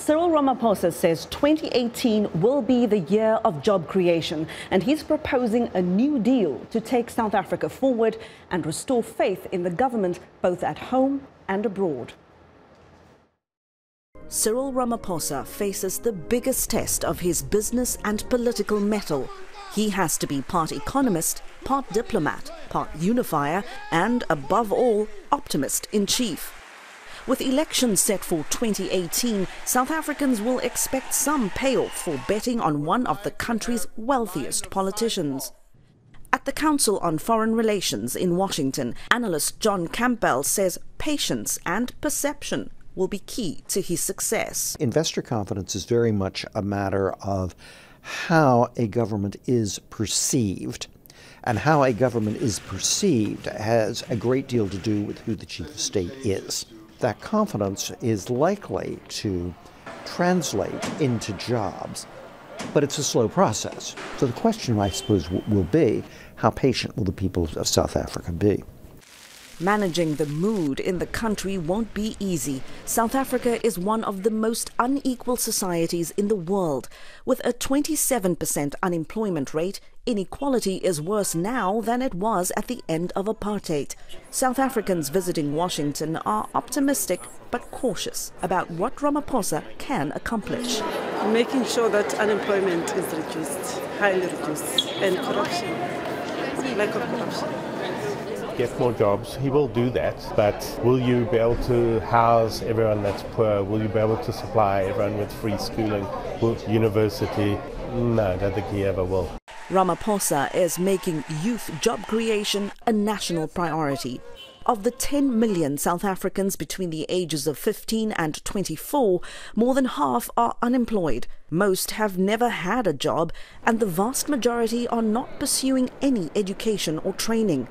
Cyril Ramaphosa says 2018 will be the year of job creation, and he's proposing a new deal to take South Africa forward and restore faith in the government both at home and abroad. Cyril Ramaphosa faces the biggest test of his business and political mettle. He has to be part economist, part diplomat, part unifier, and, above all, optimist in chief. With elections set for 2018, South Africans will expect some payoff for betting on one of the country's wealthiest politicians. At the Council on Foreign Relations in Washington, analyst John Campbell says patience and perception will be key to his success. Investor confidence is very much a matter of how a government is perceived. And how a government is perceived has a great deal to do with who the chief of state is. That confidence is likely to translate into jobs, but it's a slow process. So the question, I suppose, will be, how patient will the people of South Africa be? Managing the mood in the country won't be easy. South Africa is one of the most unequal societies in the world. With a 27% unemployment rate, inequality is worse now than it was at the end of apartheid. South Africans visiting Washington are optimistic but cautious about what Ramaphosa can accomplish. Making sure that unemployment is reduced, highly reduced, and corruption, lack of corruption. Get more jobs. He will do that, but will you be able to house everyone that's poor? Will you be able to supply everyone with free schooling, university? No, I don't think he ever will. Ramaphosa is making youth job creation a national priority. Of the 10 million South Africans between the ages of 15 and 24, more than half are unemployed. Most have never had a job, and the vast majority are not pursuing any education or training.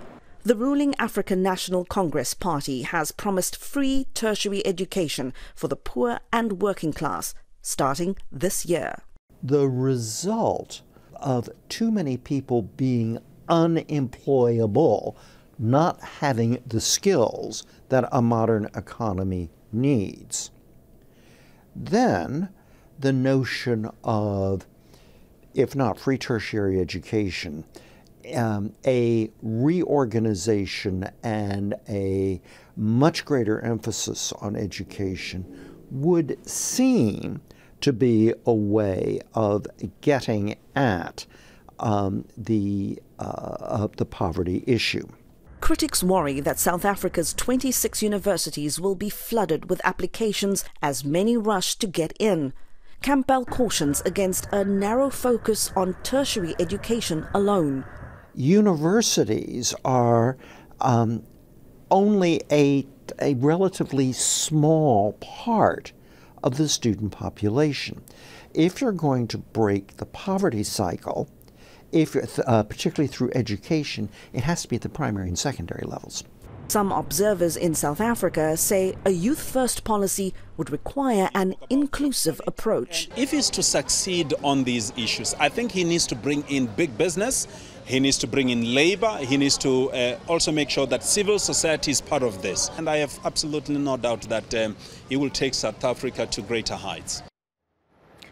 The ruling African National Congress Party has promised free tertiary education for the poor and working class, starting this year. The result of too many people being unemployable, not having the skills that a modern economy needs. Then the notion of, if not free tertiary education, a reorganization and a much greater emphasis on education would seem to be a way of getting at the poverty issue. Critics worry that South Africa's 26 universities will be flooded with applications as many rush to get in. Campbell cautions against a narrow focus on tertiary education alone. Universities are only a relatively small part of the student population. If you're going to break the poverty cycle, particularly through education, it has to be at the primary and secondary levels. Some observers in South Africa say a youth-first policy would require an inclusive approach. If he's to succeed on these issues, I think he needs to bring in big business, he needs to bring in labor, he needs to also make sure that civil society is part of this. And I have absolutely no doubt that he will take South Africa to greater heights.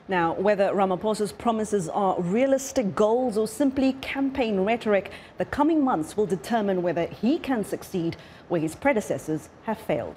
Now, whether Ramaphosa's promises are realistic goals or simply campaign rhetoric, the coming months will determine whether he can succeed where his predecessors have failed.